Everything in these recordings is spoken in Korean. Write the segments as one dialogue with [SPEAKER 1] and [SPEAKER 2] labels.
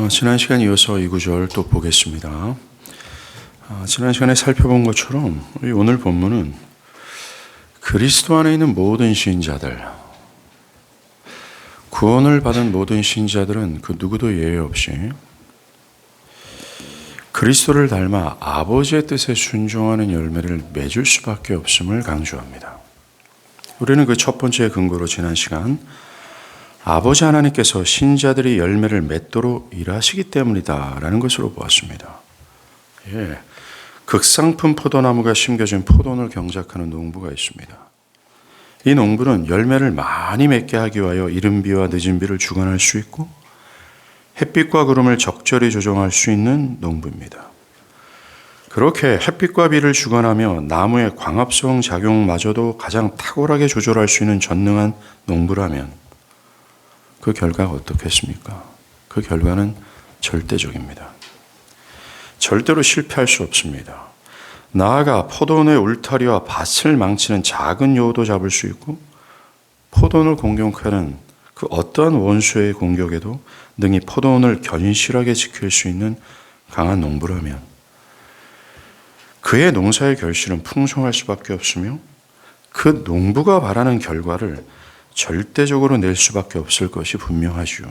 [SPEAKER 1] 지난 시간 이어서 이 구절 또 보겠습니다. 지난 시간에 살펴본 것처럼 우리 오늘 본문은 그리스도 안에 있는 모든 신자들, 구원을 받은 모든 신자들은 그 누구도 예외 없이 그리스도를 닮아 아버지의 뜻에 순종하는 열매를 맺을 수밖에 없음을 강조합니다. 우리는 그 첫 번째 근거로 지난 시간 아버지 하나님께서 신자들이 열매를 맺도록 일하시기 때문이다라는 것으로 보았습니다. 극상품 포도나무가 심겨진 포도원을 경작하는 농부가 있습니다. 이 농부는 열매를 많이 맺게 하기 위하여 이른 비와 늦은 비를 주관할 수 있고 햇빛과 구름을 적절히 조정할 수 있는 농부입니다. 그렇게 햇빛과 비를 주관하며 나무의 광합성 작용마저도 가장 탁월하게 조절할 수 있는 전능한 농부라면 그 결과가 어떻겠습니까? 그 결과는 절대적입니다. 절대로 실패할 수 없습니다. 나아가 포도원의 울타리와 밭을 망치는 작은 여우도 잡을 수 있고 포도원을 공격하는 그 어떠한 원수의 공격에도 능히 포도원을 견실하게 지킬 수 있는 강한 농부라면 그의 농사의 결실은 풍성할 수밖에 없으며 그 농부가 바라는 결과를 절대적으로 낼 수밖에 없을 것이 분명하죠.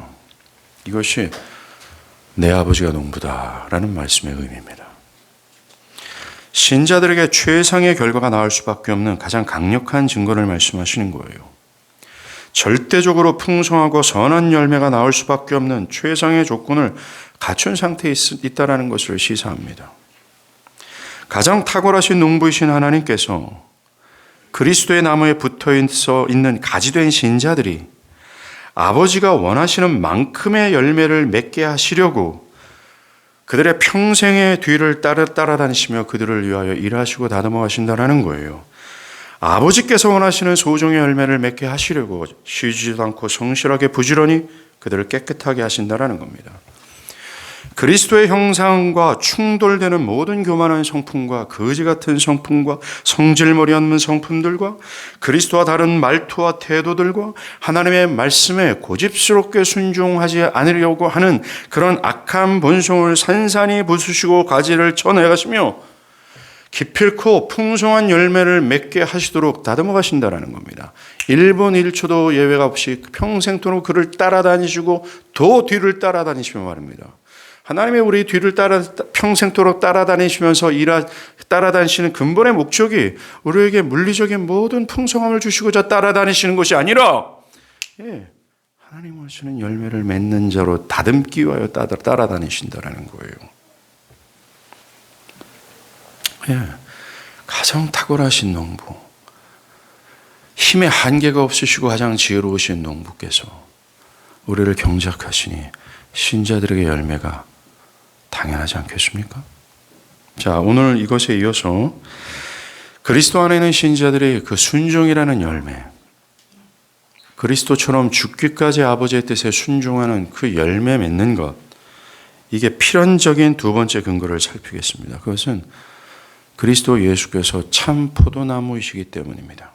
[SPEAKER 1] 이것이 내 아버지가 농부다라는 말씀의 의미입니다. 신자들에게 최상의 결과가 나올 수밖에 없는 가장 강력한 증거를 말씀하시는 거예요. 절대적으로 풍성하고 선한 열매가 나올 수밖에 없는 최상의 조건을 갖춘 상태에 있다는 것을 시사합니다. 가장 탁월하신 농부이신 하나님께서 그리스도의 나무에 붙어 있는 가지된 신자들이 아버지가 원하시는 만큼의 열매를 맺게 하시려고 그들의 평생의 뒤를 따라다니시며 그들을 위하여 일하시고 다듬어 하신다는 거예요. 아버지께서 원하시는 소정의 열매를 맺게 하시려고 쉬지도 않고 성실하게 부지런히 그들을 깨끗하게 하신다는 겁니다. 그리스도의 형상과 충돌되는 모든 교만한 성품과 거지 같은 성품과 성질머리 없는 성품들과 그리스도와 다른 말투와 태도들과 하나님의 말씀에 고집스럽게 순종하지 않으려고 하는 그런 악한 본성을 산산히 부수시고 가지를 쳐내가시며 기필코 풍성한 열매를 맺게 하시도록 다듬어 가신다는 겁니다. 1분 1초도 예외가 없이 평생토록 그를 따라다니시고 더 뒤를 따라다니시며 말입니다. 하나님의 우리 뒤를 평생토록 따라다니시면서 따라다니시는 근본의 목적이 우리에게 물리적인 모든 풍성함을 주시고자 따라다니시는 것이 아니라 하나님 원하시는 열매를 맺는 자로 다듬기 위하여 따라다니신다는 거예요. 가장 탁월하신 농부, 힘의 한계가 없으시고 가장 지혜로우신 농부께서 우리를 경작하시니 신자들에게 열매가 당연하지 않겠습니까? 자, 오늘 이것에 이어서 그리스도 안에 있는 신자들의 그 순종이라는 열매, 그리스도처럼 죽기까지 아버지의 뜻에 순종하는 그 열매 맺는 것, 이게 필연적인 두 번째 근거를 살피겠습니다. 그것은 그리스도 예수께서 참 포도나무이시기 때문입니다.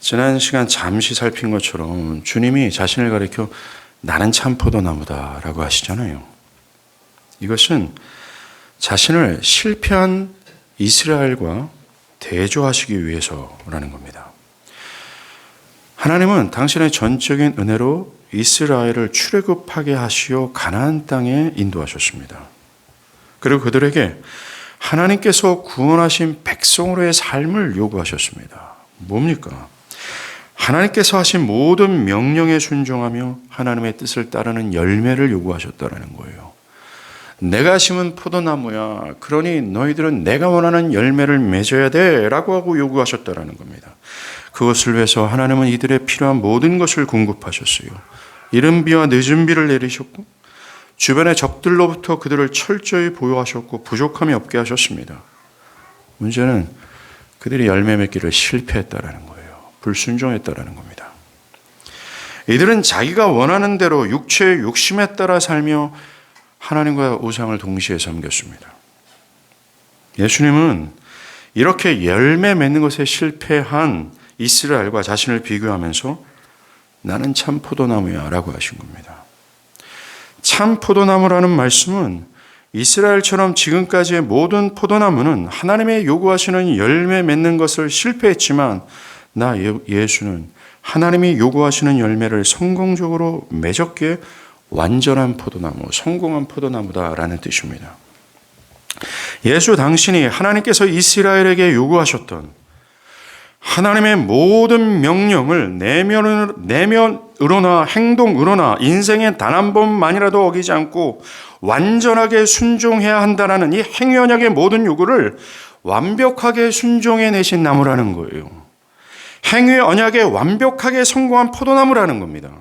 [SPEAKER 1] 지난 시간 잠시 살핀 것처럼 주님이 자신을 가리켜 나는 참 포도나무다라고 하시잖아요. 이것은 자신을 실패한 이스라엘과 대조하시기 위해서라는 겁니다. 하나님은 당신의 전적인 은혜로 이스라엘을 출애굽하게 하시어 가나안 땅에 인도하셨습니다. 그리고 그들에게 하나님께서 구원하신 백성으로의 삶을 요구하셨습니다. 뭡니까? 하나님께서 하신 모든 명령에 순종하며 하나님의 뜻을 따르는 열매를 요구하셨다는 거예요. 내가 심은 포도나무야. 그러니 너희들은 내가 원하는 열매를 맺어야 돼 라고 하고 요구하셨다는 겁니다. 그것을 위해서 하나님은 이들의 필요한 모든 것을 공급하셨어요. 이른 비와 늦은 비를 내리셨고 주변의 적들로부터 그들을 철저히 보호하셨고 부족함이 없게 하셨습니다. 문제는 그들이 열매 맺기를 실패했다는 거예요. 불순종했다는 겁니다. 이들은 자기가 원하는 대로 육체의 욕심에 따라 살며 하나님과 우상을 동시에 섬겼습니다. 예수님은 이렇게 열매 맺는 것에 실패한 이스라엘과 자신을 비교하면서 나는 참 포도나무야 라고 하신 겁니다. 참 포도나무라는 말씀은 이스라엘처럼 지금까지의 모든 포도나무는 하나님의 요구하시는 열매 맺는 것을 실패했지만 예수는 하나님이 요구하시는 열매를 성공적으로 맺었기에 완전한 포도나무, 성공한 포도나무다라는 뜻입니다. 예수 당신이 하나님께서 이스라엘에게 요구하셨던 하나님의 모든 명령을 내면으로나 행동으로나 인생의 단 한 번만이라도 어기지 않고 완전하게 순종해야 한다는 이 행위언약의 모든 요구를 완벽하게 순종해 내신 나무라는 거예요. 행위 언약에 완벽하게 성공한 포도나무라는 겁니다.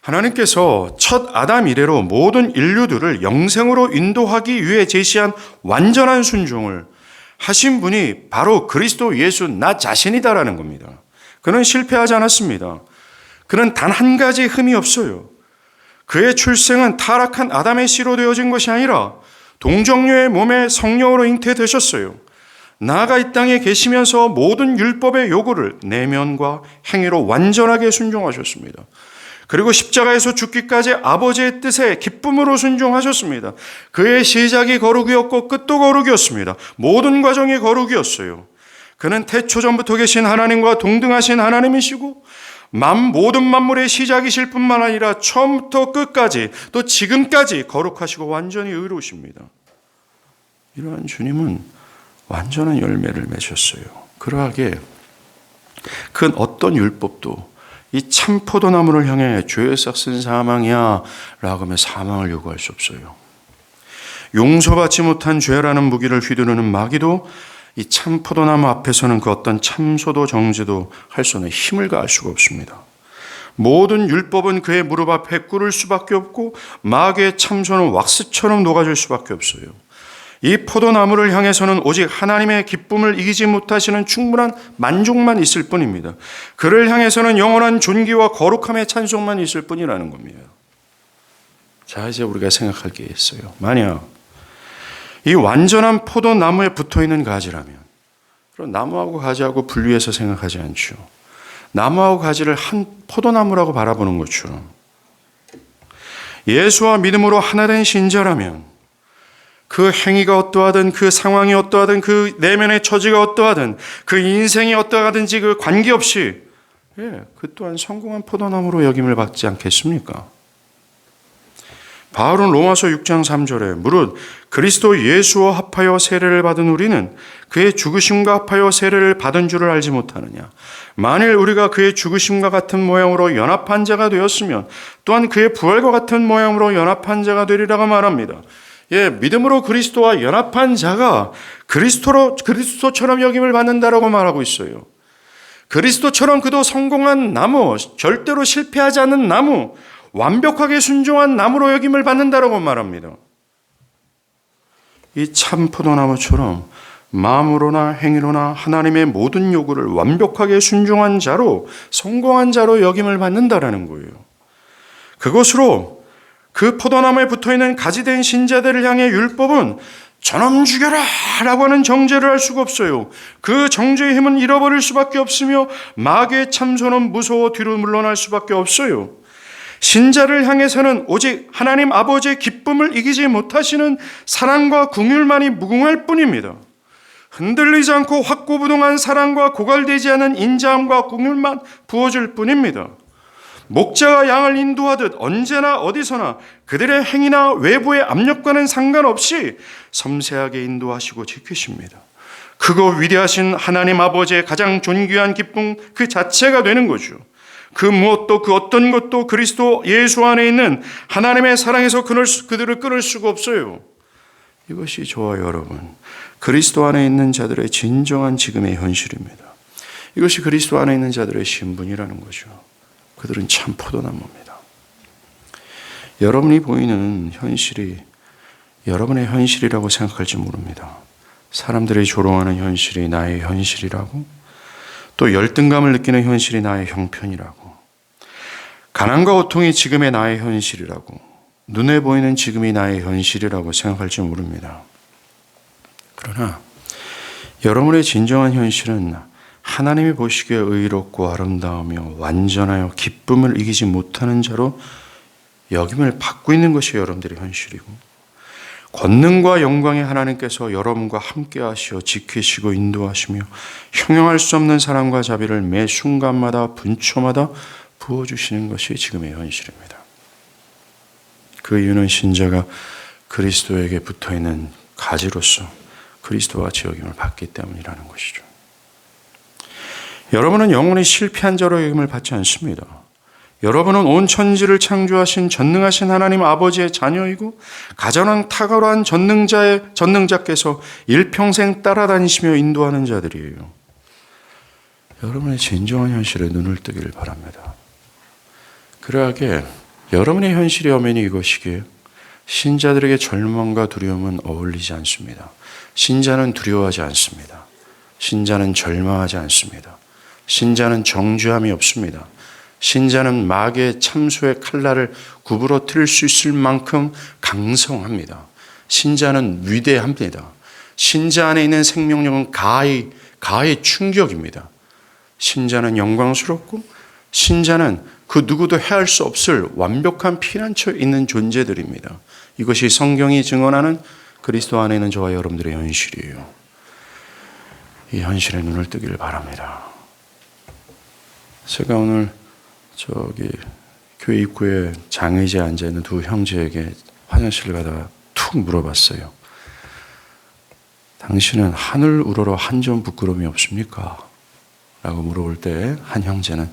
[SPEAKER 1] 하나님께서 첫 아담 이래로 모든 인류들을 영생으로 인도하기 위해 제시한 완전한 순종을 하신 분이 바로 그리스도 예수 나 자신이다라는 겁니다. 그는 실패하지 않았습니다. 그는 단 한 가지 흠이 없어요. 그의 출생은 타락한 아담의 씨로 되어진 것이 아니라 동정녀의 몸에 성령으로 잉태되셨어요. 나아가 이 땅에 계시면서 모든 율법의 요구를 내면과 행위로 완전하게 순종하셨습니다. 그리고 십자가에서 죽기까지 아버지의 뜻에 기쁨으로 순종하셨습니다. 그의 시작이 거룩이었고 끝도 거룩이었습니다. 모든 과정이 거룩이었어요. 그는 태초 전부터 계신 하나님과 동등하신 하나님이시고 모든 만물의 시작이실 뿐만 아니라 처음부터 끝까지 또 지금까지 거룩하시고 완전히 의로우십니다. 이러한 주님은 완전한 열매를 맺으셨어요. 그러하게 그 어떤 율법도 이 참 포도나무를 향해 죄의 싹은 사망이야 라고 하며 사망을 요구할 수 없어요. 용서받지 못한 죄라는 무기를 휘두르는 마귀도 이 참 포도나무 앞에서는 그 어떤 참소도 정죄도 할 수 없는 힘을 가할 수가 없습니다. 모든 율법은 그의 무릎 앞에 꿇을 수밖에 없고 마귀의 참소는 왁스처럼 녹아질 수밖에 없어요. 이 포도나무를 향해서는 오직 하나님의 기쁨을 이기지 못하시는 충분한 만족만 있을 뿐입니다. 그를 향해서는 영원한 존귀와 거룩함의 찬송만 있을 뿐이라는 겁니다. 자, 이제 우리가 생각할 게 있어요. 만약 이 완전한 포도나무에 붙어있는 가지라면, 그럼 나무하고 가지하고 분리해서 생각하지 않죠. 나무하고 가지를 한 포도나무라고 바라보는 것처럼 예수와 믿음으로 하나 된 신자라면 그 행위가 어떠하든 그 상황이 어떠하든 그 내면의 처지가 어떠하든 그 인생이 어떠하든지 그 관계없이 그 또한 성공한 포도나무로 여김을 받지 않겠습니까? 바울은 로마서 6장 3절에 무릇 그리스도 예수와 합하여 세례를 받은 우리는 그의 죽으심과 합하여 세례를 받은 줄을 알지 못하느냐. 만일 우리가 그의 죽으심과 같은 모양으로 연합한 자가 되었으면 또한 그의 부활과 같은 모양으로 연합한 자가 되리라고 말합니다. 믿음으로 그리스도와 연합한 자가 그리스도처럼 여김을 받는다라고 말하고 있어요. 그리스도처럼 그도 성공한 나무, 절대로 실패하지 않는 나무, 완벽하게 순종한 나무로 여김을 받는다라고 말합니다. 이 참 포도나무처럼 마음으로나 행위로나 하나님의 모든 요구를 완벽하게 순종한 자로, 성공한 자로 여김을 받는다라는 거예요. 그것으로 그 포도나무에 붙어있는 가지된 신자들을 향해 율법은 저놈 죽여라 라고 하는 정죄를 할 수가 없어요. 그 정죄의 힘은 잃어버릴 수밖에 없으며 마귀의 참소는 무서워 뒤로 물러날 수밖에 없어요. 신자를 향해서는 오직 하나님 아버지의 기쁨을 이기지 못하시는 사랑과 긍휼만이 무궁할 뿐입니다. 흔들리지 않고 확고부동한 사랑과 고갈되지 않은 인자함과 긍휼만 부어줄 뿐입니다. 목자가 양을 인도하듯 언제나 어디서나 그들의 행위나 외부의 압력과는 상관없이 섬세하게 인도하시고 지키십니다. 크고 위대하신 하나님 아버지의 가장 존귀한 기쁨 그 자체가 되는 거죠. 그 무엇도 그 어떤 것도 그리스도 예수 안에 있는 하나님의 사랑에서 그들을 끊을 수가 없어요. 이것이 저와 여러분, 그리스도 안에 있는 자들의 진정한 지금의 현실입니다. 이것이 그리스도 안에 있는 자들의 신분이라는 거죠. 그들은 참 포도나무입니다. 여러분이 보이는 현실이 여러분의 현실이라고 생각할지 모릅니다. 사람들이 조롱하는 현실이 나의 현실이라고, 또 열등감을 느끼는 현실이 나의 형편이라고, 가난과 고통이 지금의 나의 현실이라고, 눈에 보이는 지금이 나의 현실이라고 생각할지 모릅니다. 그러나 여러분의 진정한 현실은 하나님이 보시기에 의롭고 아름다우며 완전하여 기쁨을 이기지 못하는 자로 여김을 받고 있는 것이 여러분들의 현실이고, 권능과 영광의 하나님께서 여러분과 함께 하시어 지키시고 인도하시며 형용할 수 없는 사랑과 자비를 매 순간마다 분초마다 부어주시는 것이 지금의 현실입니다. 그 이유는 신자가 그리스도에게 붙어있는 가지로서 그리스도와 같이 여김을 받기 때문이라는 것이죠. 여러분은 영원히 실패한 자로 여김을 받지 않습니다. 여러분은 온 천지를 창조하신 전능하신 하나님 아버지의 자녀이고 가장 탁월한 전능자께서 일평생 따라다니시며 인도하는 자들이에요. 여러분의 진정한 현실에 눈을 뜨기를 바랍니다. 그러하기에 여러분의 현실의 엄연히 이것이기에 신자들에게 절망과 두려움은 어울리지 않습니다. 신자는 두려워하지 않습니다. 신자는 절망하지 않습니다. 신자는 정죄함이 없습니다. 신자는 마귀의 참소의 칼날을 구부러뜨릴 수 있을 만큼 강성합니다. 신자는 위대합니다. 신자 안에 있는 생명력은 가히 충격입니다. 신자는 영광스럽고 신자는 그 누구도 해할 수 없을 완벽한 피난처에 있는 존재들입니다. 이것이 성경이 증언하는 그리스도 안에 있는 저와 여러분들의 현실이에요. 이 현실에 눈을 뜨기를 바랍니다. 제가 오늘 교회 입구에 장의자에 앉아있는 두 형제에게 화장실을 가다가 툭 물어봤어요. 당신은 하늘 우러러 한 점 부끄러움이 없습니까? 라고 물어볼 때 한 형제는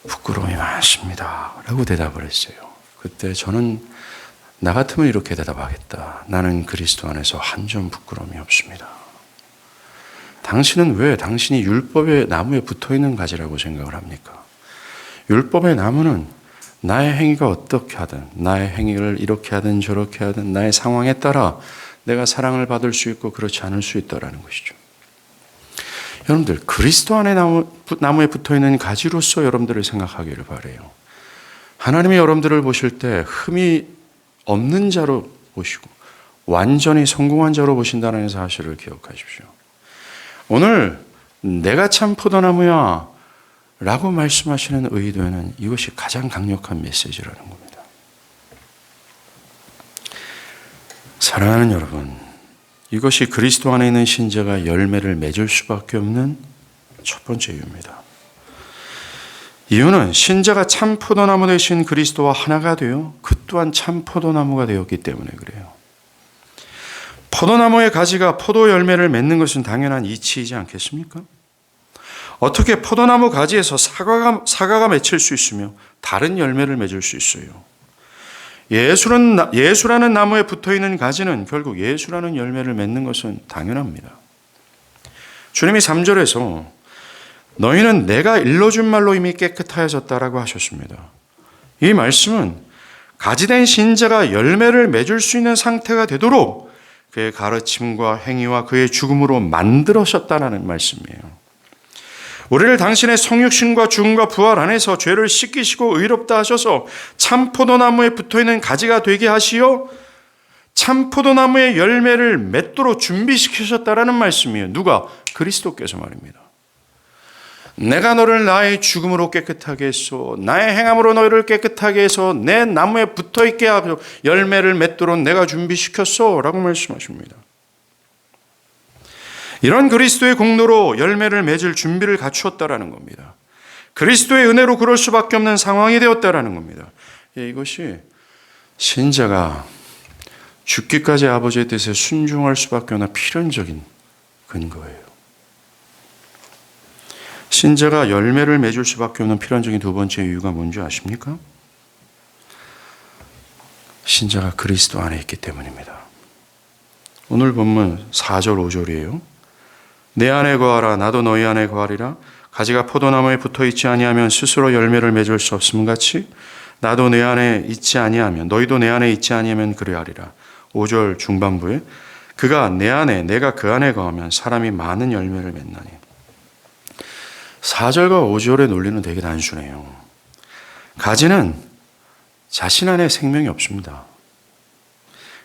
[SPEAKER 1] 부끄러움이 많습니다 라고 대답을 했어요. 그때 저는 나 같으면 이렇게 대답하겠다. 나는 그리스도 안에서 한 점 부끄러움이 없습니다. 당신은 왜 당신이 율법의 나무에 붙어있는 가지라고 생각을 합니까? 율법의 나무는 나의 행위가 어떻게 하든, 나의 행위를 이렇게 하든 저렇게 하든 나의 상황에 따라 내가 사랑을 받을 수 있고 그렇지 않을 수 있다는 것이죠. 여러분들, 그리스도 안에 나무에 붙어있는 가지로서 여러분들을 생각하기를 바라요. 하나님이 여러분들을 보실 때 흠이 없는 자로 보시고 완전히 성공한 자로 보신다는 사실을 기억하십시오. 오늘 내가 참 포도나무야 라고 말씀하시는 의도에는 이것이 가장 강력한 메시지라는 겁니다. 사랑하는 여러분, 이것이 그리스도 안에 있는 신자가 열매를 맺을 수밖에 없는 첫 번째 이유입니다. 이유는 신자가 참 포도나무 되신 그리스도와 하나가 되어 그 또한 참 포도나무가 되었기 때문에 그래요. 포도나무의 가지가 포도 열매를 맺는 것은 당연한 이치이지 않겠습니까? 어떻게 포도나무 가지에서 사과가 맺힐 수 있으며 다른 열매를 맺을 수 있어요? 예수라는 나무에 붙어있는 가지는 결국 예수라는 열매를 맺는 것은 당연합니다. 주님이 3절에서 너희는 내가 일러준 말로 이미 깨끗하여졌다라고 하셨습니다. 이 말씀은 가지된 신자가 열매를 맺을 수 있는 상태가 되도록 그의 가르침과 행위와 그의 죽음으로 만들어셨다는 말씀이에요. 우리를 당신의 성육신과 죽음과 부활 안에서 죄를 씻기시고 의롭다 하셔서 참 포도나무에 붙어있는 가지가 되게 하시어 참 포도나무의 열매를 맺도록 준비시키셨다라는 말씀이에요. 누가? 그리스도께서 말입니다. 내가 너를 나의 죽음으로 깨끗하게 해서 나의 행함으로 너희를 깨끗하게 해서 내 나무에 붙어있게 하고 열매를 맺도록 내가 준비시켰어 라고 말씀하십니다. 이런 그리스도의 공로로 열매를 맺을 준비를 갖추었다라는 겁니다. 그리스도의 은혜로 그럴 수밖에 없는 상황이 되었다라는 겁니다. 이것이 신자가 죽기까지 아버지의 뜻에 순종할 수밖에 없는 필연적인 근거예요. 신자가 열매를 맺을 수밖에 없는 필연적인 두 번째 이유가 뭔지 아십니까? 신자가 그리스도 안에 있기 때문입니다. 오늘 본문 4절 5절이에요. 내 안에 거하라 나도 너희 안에 거하리라. 가지가 포도나무에 붙어있지 아니하면 스스로 열매를 맺을 수 없음 같이 나도 내 안에 있지 아니하면 너희도 내 안에 있지 아니하면 그리하리라. 5절 중반부에 그가 내 안에 내가 그 안에 거하면 사람이 많은 열매를 맺나니. 4절과 5절의 논리는 되게 단순해요. 가지는 자신 안에 생명이 없습니다.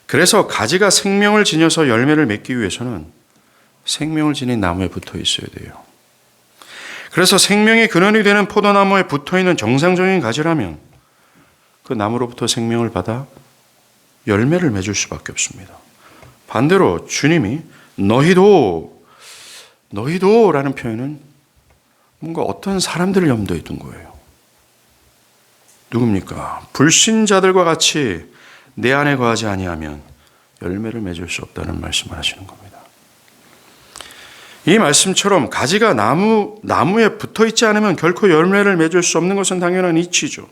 [SPEAKER 1] 그래서 가지가 생명을 지녀서 열매를 맺기 위해서는 생명을 지닌 나무에 붙어 있어야 돼요. 그래서 생명의 근원이 되는 포도나무에 붙어 있는 정상적인 가지라면 그 나무로부터 생명을 받아 열매를 맺을 수밖에 없습니다. 반대로 주님이 너희도라는 표현은 뭔가 어떤 사람들을 염두에 둔 거예요. 누굽니까? 불신자들과 같이 내 안에 거하지 아니하면 열매를 맺을 수 없다는 말씀을 하시는 겁니다. 이 말씀처럼 가지가 나무에 붙어 있지 않으면 결코 열매를 맺을 수 없는 것은 당연한 이치죠.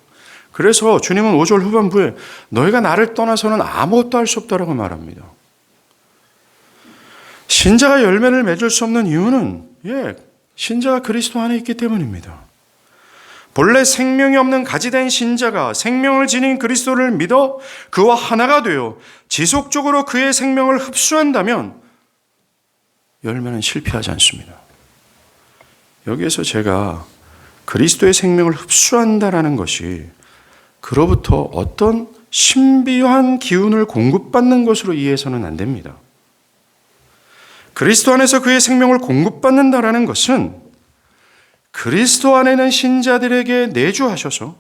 [SPEAKER 1] 그래서 주님은 5절 후반부에 너희가 나를 떠나서는 아무것도 할 수 없다라고 말합니다. 신자가 열매를 맺을 수 없는 이유는 신자가 그리스도 안에 있기 때문입니다. 본래 생명이 없는 가지된 신자가 생명을 지닌 그리스도를 믿어 그와 하나가 되어 지속적으로 그의 생명을 흡수한다면 열매는 실패하지 않습니다. 여기에서 제가 그리스도의 생명을 흡수한다라는 것이 그로부터 어떤 신비한 기운을 공급받는 것으로 이해해서는 안 됩니다. 그리스도 안에서 그의 생명을 공급받는다라는 것은 그리스도 안에 있는 신자들에게 내주하셔서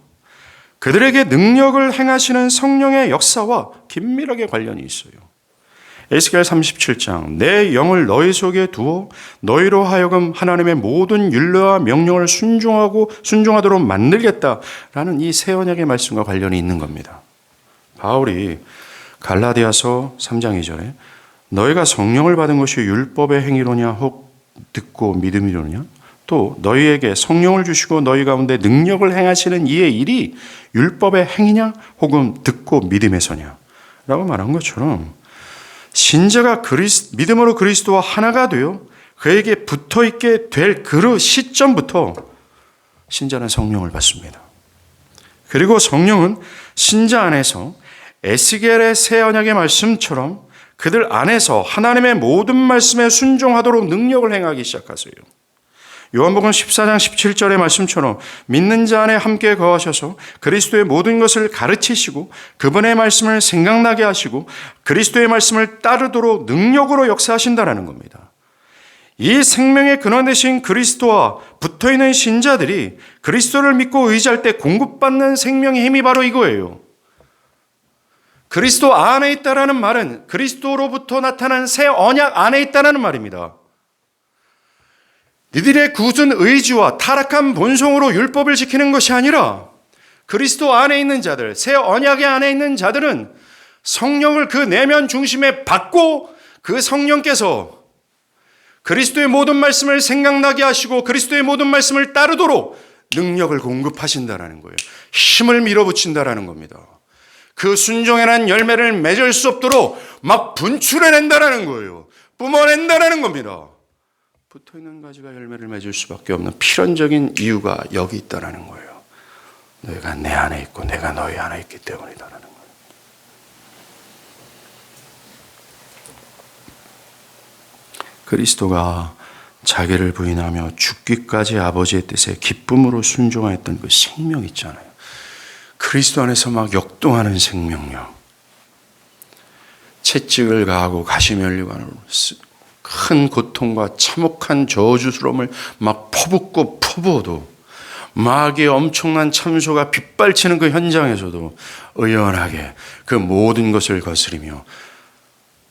[SPEAKER 1] 그들에게 능력을 행하시는 성령의 역사와 긴밀하게 관련이 있어요. 에스겔 37장 내 영을 너희 속에 두어 너희로 하여금 하나님의 모든 율례와 명령을 순종하도록 만들겠다라는 이 새 언약의 말씀과 관련이 있는 겁니다. 바울이 갈라디아서 3장 2절에 너희가 성령을 받은 것이 율법의 행위로냐 혹 듣고 믿음이로냐 또 너희에게 성령을 주시고 너희 가운데 능력을 행하시는 이의 일이 율법의 행위냐 혹은 듣고 믿음에서냐 라고 말한 것처럼 신자가 믿음으로 그리스도와 하나가 되어 그에게 붙어있게 될 그 시점부터 신자는 성령을 받습니다. 그리고 성령은 신자 안에서 에스겔의 새 언약의 말씀처럼 그들 안에서 하나님의 모든 말씀에 순종하도록 능력을 행하기 시작하세요. 요한복음 14장 17절의 말씀처럼 믿는 자 안에 함께 거하셔서 그리스도의 모든 것을 가르치시고 그분의 말씀을 생각나게 하시고 그리스도의 말씀을 따르도록 능력으로 역사하신다라는 겁니다. 이 생명의 근원 되신 그리스도와 붙어있는 신자들이 그리스도를 믿고 의지할 때 공급받는 생명의 힘이 바로 이거예요. 그리스도 안에 있다라는 말은 그리스도로부터 나타난 새 언약 안에 있다는 말입니다. 니들의 굳은 의지와 타락한 본성으로 율법을 지키는 것이 아니라 그리스도 안에 있는 자들, 새 언약의 안에 있는 자들은 성령을 그 내면 중심에 받고 그 성령께서 그리스도의 모든 말씀을 생각나게 하시고 그리스도의 모든 말씀을 따르도록 능력을 공급하신다라는 거예요. 힘을 밀어붙인다라는 겁니다. 그 순종에 난 열매를 맺을 수 없도록 막 분출해낸다라는 거예요. 뿜어낸다라는 겁니다. 붙어있는 가지가 열매를 맺을 수밖에 없는 필연적인 이유가 여기 있다는 거예요. 너희가 내 안에 있고 내가 너희 안에 있기 때문이다라는 거예요. 그리스도가 자기를 부인하며 죽기까지 아버지의 뜻에 기쁨으로 순종하였던 그 생명 있잖아요. 그리스도 안에서 막 역동하는 생명력. 채찍을 가하고 가시 면류관으로 큰 고통과 참혹한 저주스러움을 막 퍼붓고 퍼부어도 마귀의 엄청난 참소가 빗발치는 그 현장에서도 의연하게 그 모든 것을 거스리며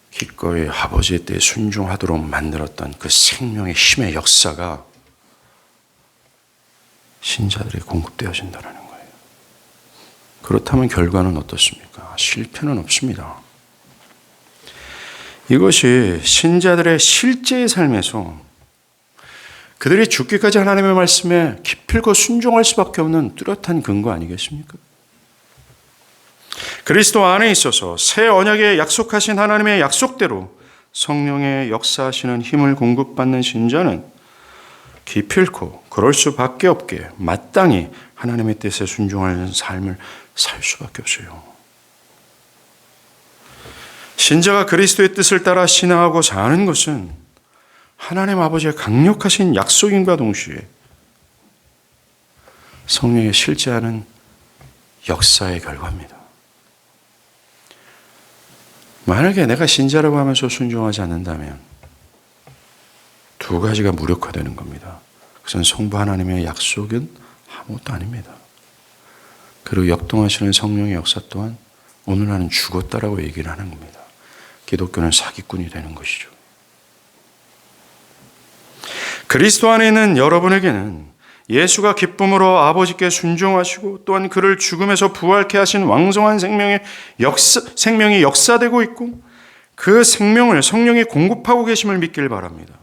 [SPEAKER 1] 기꺼이 아버지의 때에 순종하도록 만들었던 그 생명의 힘의 역사가 신자들에게 공급되어진다는 거예요. 그렇다면 결과는 어떻습니까? 실패는 없습니다. 이것이 신자들의 실제의 삶에서 그들이 죽기까지 하나님의 말씀에 기필코 순종할 수밖에 없는 뚜렷한 근거 아니겠습니까? 그리스도 안에 있어서 새 언약에 약속하신 하나님의 약속대로 성령의 역사하시는 힘을 공급받는 신자는 기필코 그럴 수밖에 없게 마땅히 하나님의 뜻에 순종하는 삶을 살 수밖에 없어요. 신자가 그리스도의 뜻을 따라 신앙하고 사는 것은 하나님 아버지의 강력하신 약속임과 동시에 성령의 실제하는 역사의 결과입니다. 만약에 내가 신자라고 하면서 순종하지 않는다면 두 가지가 무력화되는 겁니다. 그것은 성부 하나님의 약속은 아무것도 아닙니다. 그리고 역동하시는 성령의 역사 또한 오늘 나는 죽었다라고 얘기를 하는 겁니다. 기독교는 사기꾼이 되는 것이죠. 그리스도 안에 있는 여러분에게는 예수가 기쁨으로 아버지께 순종하시고 또한 그를 죽음에서 부활케 하신 왕성한 생명이 역사되고 있고 그 생명을 성령이 공급하고 계심을 믿길 바랍니다.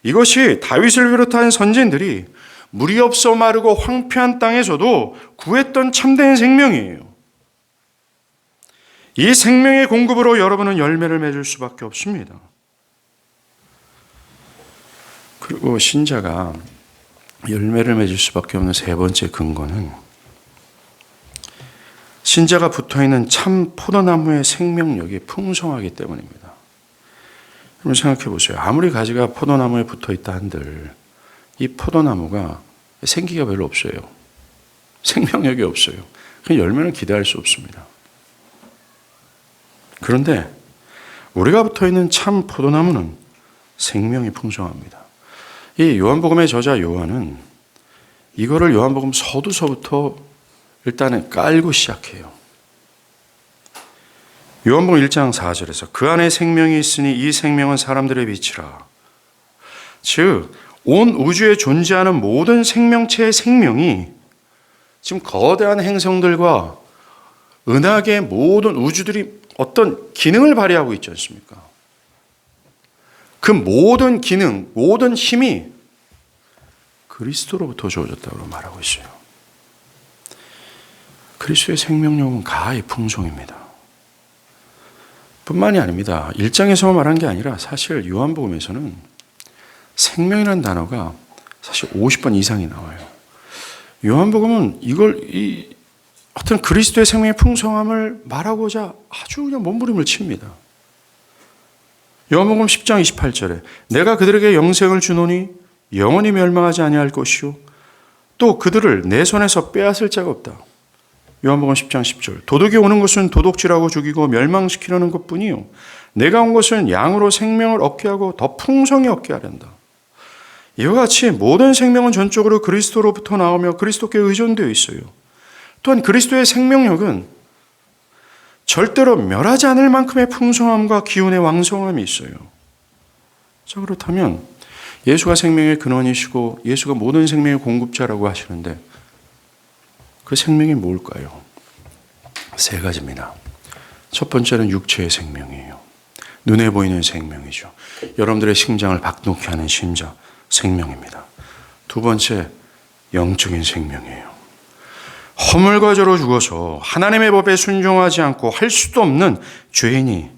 [SPEAKER 1] 이것이 다윗을 비롯한 선진들이 물이 없어 마르고 황폐한 땅에서도 구했던 참된 생명이에요. 이 생명의 공급으로 여러분은 열매를 맺을 수밖에 없습니다. 그리고 신자가 열매를 맺을 수밖에 없는 세 번째 근거는 신자가 붙어있는 참 포도나무의 생명력이 풍성하기 때문입니다. 여러분 생각해 보세요. 아무리 가지가 포도나무에 붙어있다 한들 이 포도나무가 생기가 별로 없어요. 생명력이 없어요. 열매는 기대할 수 없습니다. 그런데 우리가 붙어있는 참 포도나무는 생명이 풍성합니다. 이 요한복음의 저자 요한은 이거를 요한복음 서두서부터 일단은 깔고 시작해요. 요한복음 1장 4절에서 그 안에 생명이 있으니 이 생명은 사람들의 빛이라. 즉 온 우주에 존재하는 모든 생명체의 생명이 지금 거대한 행성들과 은하계의 모든 우주들이 어떤 기능을 발휘하고 있지 않습니까? 그 모든 기능, 모든 힘이 그리스도로부터 주어졌다고 말하고 있어요. 그리스도의 생명력은 가히 풍성입니다. 뿐만이 아닙니다. 1장에서만 말한 게 아니라 사실 요한복음에서는 생명이라는 단어가 사실 50번 이상이 나와요. 요한복음은 이걸 어떤 그리스도의 생명의 풍성함을 말하고자 아주 그냥 몸부림을 칩니다. 요한복음 10장 28절에 내가 그들에게 영생을 주노니 영원히 멸망하지 아니할 것이요 또 그들을 내 손에서 빼앗을 자가 없다. 요한복음 10장 10절 도둑이 오는 것은 도둑질하고 죽이고 멸망시키려는 것뿐이요 내가 온 것은 양으로 생명을 얻게 하고 더 풍성히 얻게 하련다. 이와 같이 모든 생명은 전적으로 그리스도로부터 나오며 그리스도께 의존되어 있어요. 또한 그리스도의 생명력은 절대로 멸하지 않을 만큼의 풍성함과 기운의 왕성함이 있어요. 자, 그렇다면 예수가 생명의 근원이시고 예수가 모든 생명의 공급자라고 하시는데 그 생명이 뭘까요? 세 가지입니다. 첫 번째는 육체의 생명이에요. 눈에 보이는 생명이죠. 여러분들의 심장을 박동케 하는 심장, 생명입니다. 두 번째, 영적인 생명이에요. 허물과 죄로 죽어서 하나님의 법에 순종하지 않고 할 수도 없는 죄인이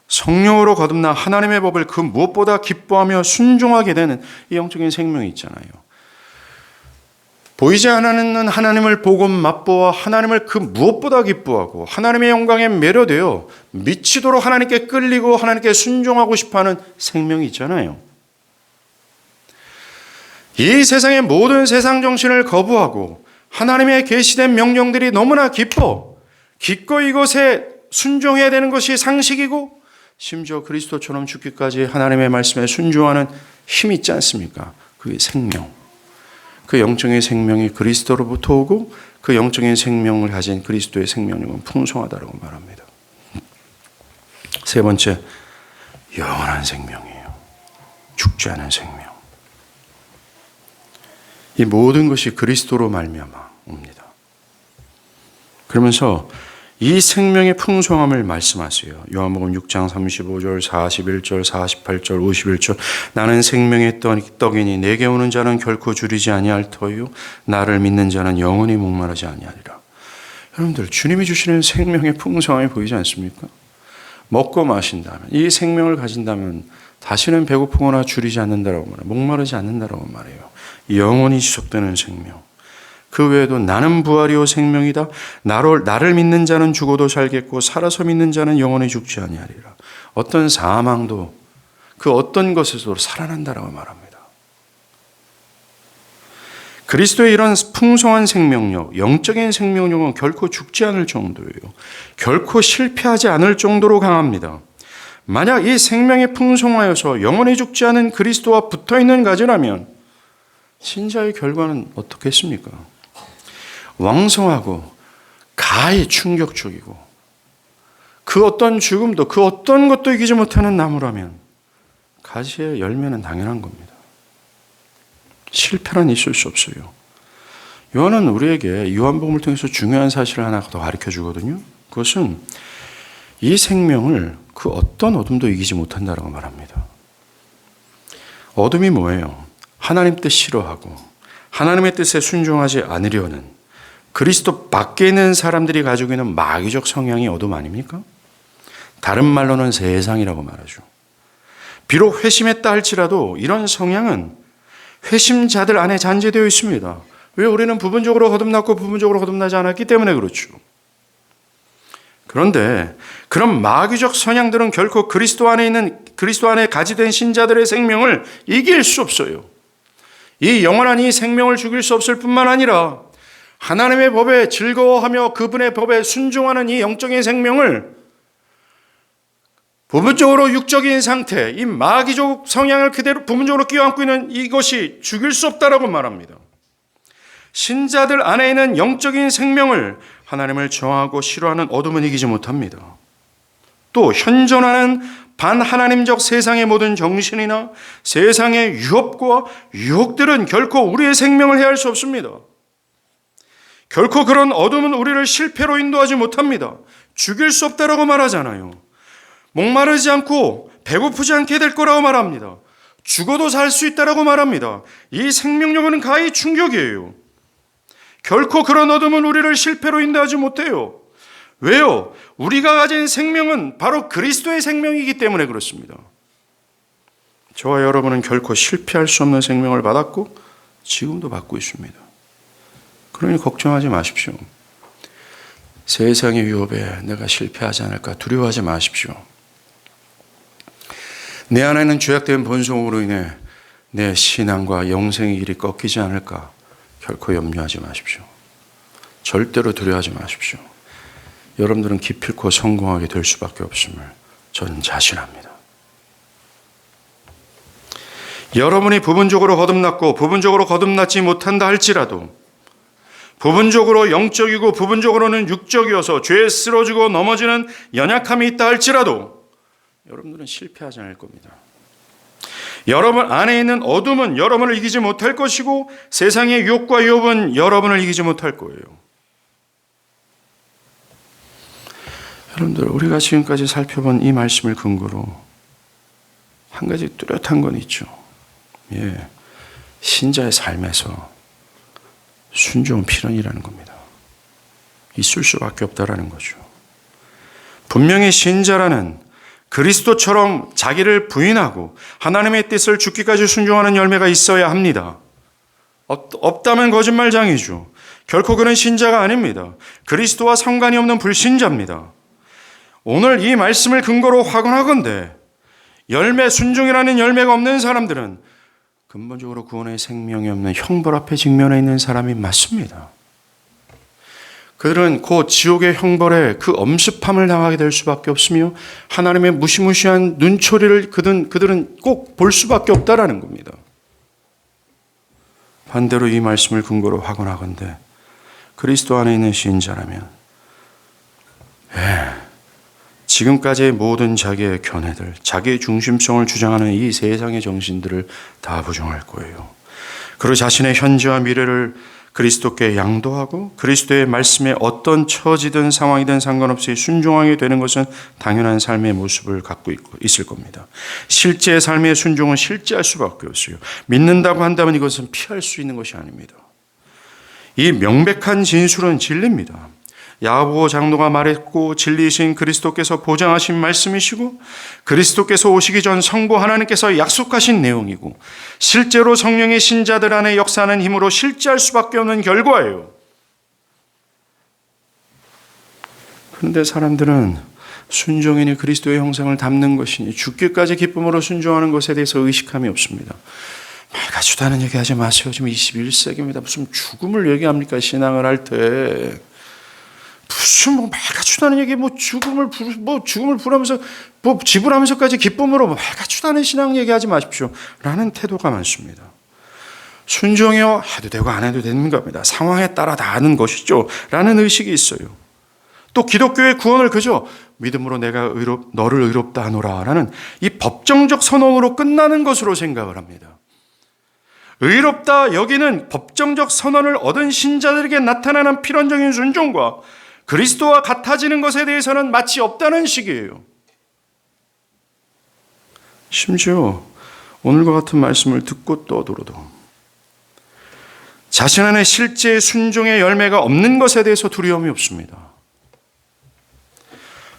[SPEAKER 1] 성령으로 거듭나 하나님의 법을 그 무엇보다 기뻐하며 순종하게 되는 이 영적인 생명이 있잖아요. 보이지 않는 하나님을 보고 맛보아 하나님을 그 무엇보다 기뻐하고 하나님의 영광에 매료되어 미치도록 하나님께 끌리고 하나님께 순종하고 싶어하는 생명이 있잖아요. 이 세상의 모든 세상 정신을 거부하고 하나님의 계시된 명령들이 너무나 기꺼이 이것에 순종해야 되는 것이 상식이고 심지어 그리스도처럼 죽기까지 하나님의 말씀에 순종하는 힘이 있지 않습니까? 그게 생명. 그 영적인 생명이 그리스도로부터 오고 그 영적인 생명을 가진 그리스도의 생명력은 풍성하다고 말합니다. 세 번째, 영원한 생명이에요. 죽지 않은 생명. 이 모든 것이 그리스도로 말미암아 옵니다. 그러면서 이 생명의 풍성함을 말씀하세요. 요한복음 6장 35절, 41절, 48절, 51절 나는 생명의 떡이니 내게 오는 자는 결코 줄이지 아니할 터요 나를 믿는 자는 영원히 목마르지 아니하리라. 여러분들 주님이 주시는 생명의 풍성함이 보이지 않습니까? 먹고 마신다면 이 생명을 가진다면 다시는 배고프거나 줄이지 않는다라고 말해요. 목마르지 않는다라고 말해요. 영원히 지속되는 생명. 그 외에도 나는 부활이요 생명이다. 나를 믿는 자는 죽어도 살겠고 살아서 믿는 자는 영원히 죽지 아니하리라. 어떤 사망도 그 어떤 것에서도 살아난다라고 말합니다. 그리스도의 이런 풍성한 생명력, 영적인 생명력은 결코 죽지 않을 정도예요. 결코 실패하지 않을 정도로 강합니다. 만약 이 생명이 풍성하여서 영원히 죽지 않은 그리스도와 붙어있는 가지라면 신자의 결과는 어떻겠습니까? 왕성하고 가히 충격적이고 그 어떤 죽음도 그 어떤 것도 이기지 못하는 나무라면 가지의 열매는 당연한 겁니다. 실패란 있을 수 없어요. 요한은 우리에게 요한복음을 통해서 중요한 사실을 하나 더 가르쳐 주거든요. 그것은 이 생명을 그 어떤 어둠도 이기지 못한다라고 말합니다. 어둠이 뭐예요? 하나님 뜻 싫어하고 하나님의 뜻에 순종하지 않으려는 그리스도 밖에 있는 사람들이 가지고 있는 마귀적 성향이 어둠 아닙니까? 다른 말로는 세상이라고 말하죠. 비록 회심했다 할지라도 이런 성향은 회심자들 안에 잔재되어 있습니다. 왜? 우리는 부분적으로 거듭났고 부분적으로 거듭나지 않았기 때문에 그렇죠. 그런데 그런 마귀적 성향들은 결코 그리스도 안에 가지된 신자들의 생명을 이길 수 없어요. 이 영원한 이 생명을 죽일 수 없을 뿐만 아니라 하나님의 법에 즐거워하며 그분의 법에 순종하는 이 영적인 생명을 부분적으로 육적인 상태, 이 마귀적 성향을 그대로 부분적으로 끼워안고 있는 이것이 죽일 수 없다라고 말합니다. 신자들 안에 있는 영적인 생명을 하나님을 정하고 싫어하는 어둠은 이기지 못합니다. 또 현존하는 반하나님적 세상의 모든 정신이나 세상의 유업과 유혹들은 결코 우리의 생명을 해할 수 없습니다. 결코 그런 어둠은 우리를 실패로 인도하지 못합니다. 죽일 수 없다라고 말하잖아요. 목마르지 않고 배고프지 않게 될 거라고 말합니다. 죽어도 살 수 있다라고 말합니다. 이 생명력은 가히 충격이에요. 결코 그런 어둠은 우리를 실패로 인도하지 못해요. 왜요? 우리가 가진 생명은 바로 그리스도의 생명이기 때문에 그렇습니다. 저와 여러분은 결코 실패할 수 없는 생명을 받았고 지금도 받고 있습니다. 그러니 걱정하지 마십시오. 세상의 유혹에 내가 실패하지 않을까 두려워하지 마십시오. 내 안에는 죄악된 본성으로 인해 내 신앙과 영생의 길이 꺾이지 않을까 결코 염려하지 마십시오. 절대로 두려워하지 마십시오. 여러분들은 기필코 성공하게 될 수밖에 없음을 저는 자신합니다. 여러분이 부분적으로 거듭났고 부분적으로 거듭났지 못한다 할지라도 부분적으로 영적이고 부분적으로는 육적이어서 죄에 쓰러지고 넘어지는 연약함이 있다 할지라도 여러분들은 실패하지 않을 겁니다. 여러분 안에 있는 어둠은 여러분을 이기지 못할 것이고 세상의 유혹과 유업은 여러분을 이기지 못할 거예요. 여러분들 우리가 지금까지 살펴본 이 말씀을 근거로 한 가지 뚜렷한 건 있죠. 신자의 삶에서 순종은 필연이라는 겁니다. 있을 수밖에 없다라는 거죠. 분명히 신자라는 그리스도처럼 자기를 부인하고 하나님의 뜻을 죽기까지 순종하는 열매가 있어야 합니다. 없다면 거짓말장이죠. 결코 그런 신자가 아닙니다. 그리스도와 상관이 없는 불신자입니다. 오늘 이 말씀을 근거로 확언하건대 열매 순종이라는 열매가 없는 사람들은 근본적으로 구원의 생명이 없는 형벌 앞에 직면해 있는 사람이 맞습니다. 그들은 곧 지옥의 형벌에 그 엄습함을 당하게 될 수밖에 없으며 하나님의 무시무시한 눈초리를 그들은 꼭 볼 수밖에 없다라는 겁니다. 반대로 이 말씀을 근거로 확언하건대 그리스도 안에 있는 신자라면 지금까지의 모든 자기의 견해들, 자기의 중심성을 주장하는 이 세상의 정신들을 다 부정할 거예요. 그리고 자신의 현재와 미래를 그리스도께 양도하고 그리스도의 말씀에 어떤 처지든 상황이든 상관없이 순종하게 되는 것은 당연한 삶의 모습을 갖고 있을 겁니다. 실제의 삶의 순종은 실제할 수밖에 없어요. 믿는다고 한다면 이것은 피할 수 있는 것이 아닙니다. 이 명백한 진술은 진리입니다. 야고보 장로가 말했고 진리이신 그리스도께서 보장하신 말씀이시고 그리스도께서 오시기 전 성부 하나님께서 약속하신 내용이고 실제로 성령의 신자들 안에 역사하는 힘으로 실제할 수밖에 없는 결과예요. 그런데 사람들은 순종이니 그리스도의 형상을 담는 것이니 죽기까지 기쁨으로 순종하는 것에 대해서 의식함이 없습니다. 말 같지도 않은 얘기하지 마세요. 지금 21세기입니다. 무슨 죽음을 얘기합니까? 신앙을 할 때. 무슨 말 같지도 않은 얘기 죽음을 부르면서 지불하면서까지 기쁨으로 말 같지도 않은 신앙 얘기하지 마십시오 라는 태도가 많습니다. 순종이요 해도 되고 안 해도 되는 겁니다. 상황에 따라 다 하는 것이죠 라는 의식이 있어요. 또 기독교의 구원을 그저 믿음으로 내가 너를 의롭다 하노라 라는 이 법정적 선언으로 끝나는 것으로 생각을 합니다. 의롭다 여기는 법정적 선언을 얻은 신자들에게 나타나는 필연적인 순종과 그리스도와 같아지는 것에 대해서는 마치 없다는 식이에요. 심지어 오늘과 같은 말씀을 듣고 떠들어도 자신 안에 실제 순종의 열매가 없는 것에 대해서 두려움이 없습니다.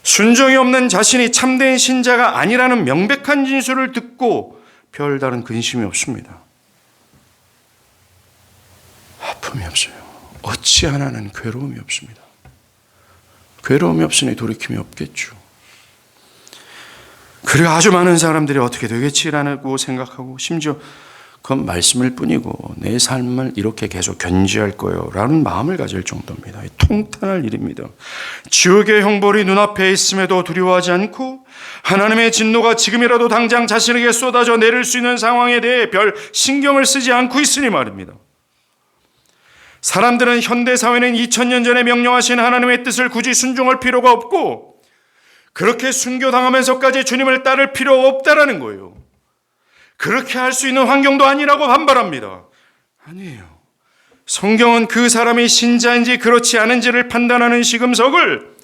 [SPEAKER 1] 순종이 없는 자신이 참된 신자가 아니라는 명백한 진술을 듣고 별다른 근심이 없습니다. 아픔이 없어요. 어찌 하나는 괴로움이 없습니다. 괴로움이 없으니 돌이킴이 없겠죠. 그리고 아주 많은 사람들이 어떻게 되겠지라고 생각하고 심지어 그건 말씀일 뿐이고 내 삶을 이렇게 계속 견지할 거예요 라는 마음을 가질 정도입니다. 통탄할 일입니다. 지옥의 형벌이 눈앞에 있음에도 두려워하지 않고 하나님의 진노가 지금이라도 당장 자신에게 쏟아져 내릴 수 있는 상황에 대해 별 신경을 쓰지 않고 있으니 말입니다. 사람들은 현대사회는 2000년 전에 명령하신 하나님의 뜻을 굳이 순종할 필요가 없고 그렇게 순교당하면서까지 주님을 따를 필요가 없다라는 거예요. 그렇게 할 수 있는 환경도 아니라고 반발합니다. 아니에요. 성경은 그 사람이 신자인지 그렇지 않은지를 판단하는 시금석을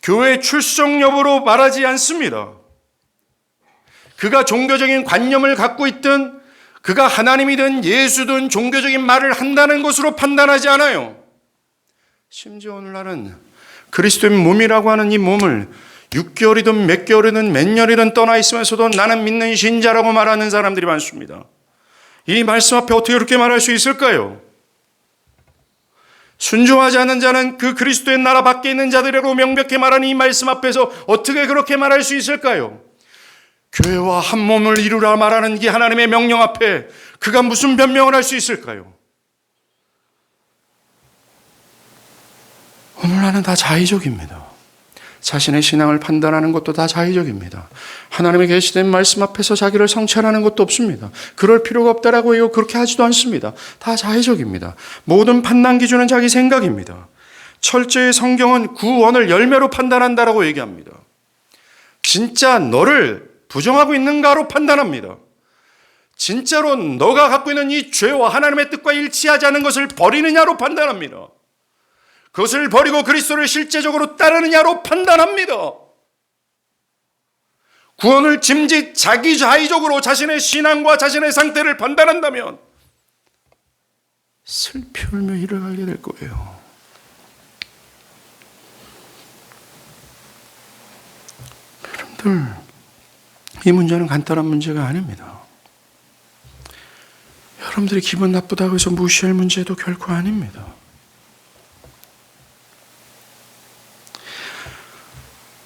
[SPEAKER 1] 교회 출석 여부로 말하지 않습니다. 그가 종교적인 관념을 갖고 있든 그가 하나님이든 예수든 종교적인 말을 한다는 것으로 판단하지 않아요. 심지어 오늘날은 그리스도의 몸이라고 하는 이 몸을 6개월이든 몇 개월이든 몇 년이든 떠나 있으면서도 나는 믿는 신자라고 말하는 사람들이 많습니다. 이 말씀 앞에 어떻게 그렇게 말할 수 있을까요? 순종하지 않는 자는 그 그리스도의 나라 밖에 있는 자들이라고 명백히 말하는 이 말씀 앞에서 어떻게 그렇게 말할 수 있을까요? 교회와 한 몸을 이루라 말하는 이 하나님의 명령 앞에 그가 무슨 변명을 할 수 있을까요? 오늘날은 다 자의적입니다. 자신의 신앙을 판단하는 것도 다 자의적입니다. 하나님의 계시된 말씀 앞에서 자기를 성찰하는 것도 없습니다. 그럴 필요가 없다라고 해요. 그렇게 하지도 않습니다. 다 자의적입니다. 모든 판단 기준은 자기 생각입니다. 철저히 성경은 구원을 열매로 판단한다라고 얘기합니다. 진짜 너를 부정하고 있는가로 판단합니다. 진짜로 너가 갖고 있는 이 죄와 하나님의 뜻과 일치하지 않은 것을 버리느냐로 판단합니다. 그것을 버리고 그리스도를 실제적으로 따르느냐로 판단합니다. 구원을 짐짓 자기 자의적으로 자신의 신앙과 자신의 상태를 판단한다면 슬피 울며 일을 하게 될 거예요. 여러분들, 이 문제는 간단한 문제가 아닙니다. 여러분들이 기분 나쁘다고 해서 무시할 문제도 결코 아닙니다.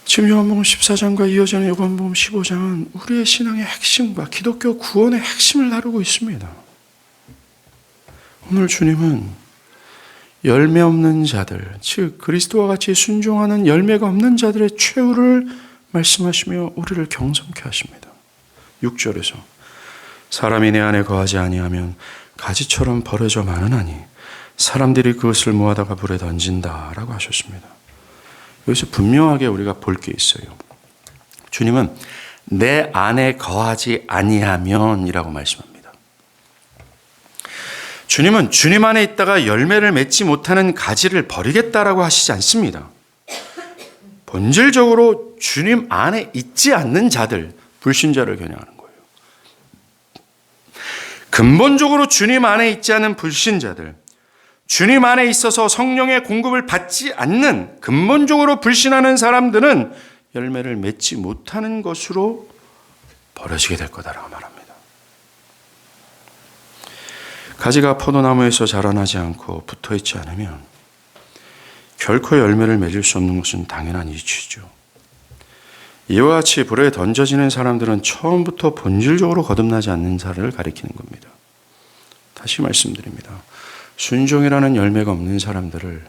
[SPEAKER 1] 지금 요한복음 14장과 이어지는 요한복음 15장은 우리의 신앙의 핵심과 기독교 구원의 핵심을 다루고 있습니다. 오늘 주님은 열매 없는 자들, 즉 그리스도와 같이 순종하는 열매가 없는 자들의 최후를 말씀하시며 우리를 경성케 하십니다. 6절에서 사람이 내 안에 거하지 아니하면 가지처럼 버려져 마느나니 사람들이 그것을 모아다가 불에 던진다라고 하셨습니다. 여기서 분명하게 우리가 볼 게 있어요. 주님은 내 안에 거하지 아니하면이라고 말씀합니다. 주님은 주님 안에 있다가 열매를 맺지 못하는 가지를 버리겠다라고 하시지 않습니다. 본질적으로 주님 안에 있지 않는 자들, 불신자를 겨냥하는 거예요. 근본적으로 주님 안에 있지 않은 불신자들, 주님 안에 있어서 성령의 공급을 받지 않는 근본적으로 불신하는 사람들은 열매를 맺지 못하는 것으로 버려지게 될 거다라고 말합니다. 가지가 포도나무에서 자라나지 않고 붙어있지 않으면 결코 열매를 맺을 수 없는 것은 당연한 이치죠. 이와 같이 불에 던져지는 사람들은 처음부터 본질적으로 거듭나지 않는 자를 가리키는 겁니다. 다시 말씀드립니다. 순종이라는 열매가 없는 사람들을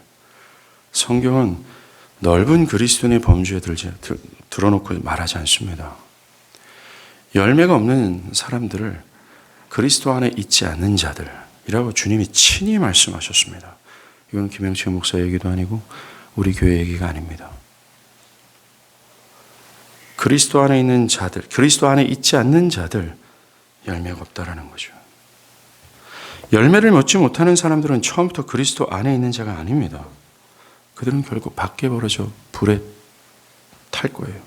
[SPEAKER 1] 성경은 넓은 그리스도인의 범주에 들어놓고 말하지 않습니다. 열매가 없는 사람들을 그리스도 안에 있지 않는 자들, 이라고 주님이 친히 말씀하셨습니다. 이건 김영철 목사 얘기도 아니고 우리 교회 얘기가 아닙니다. 그리스도 안에 있는 자들, 그리스도 안에 있지 않는 자들 열매가 없다라는 거죠. 열매를 맺지 못하는 사람들은 처음부터 그리스도 안에 있는 자가 아닙니다. 그들은 결국 밖에 벌어져 불에 탈 거예요.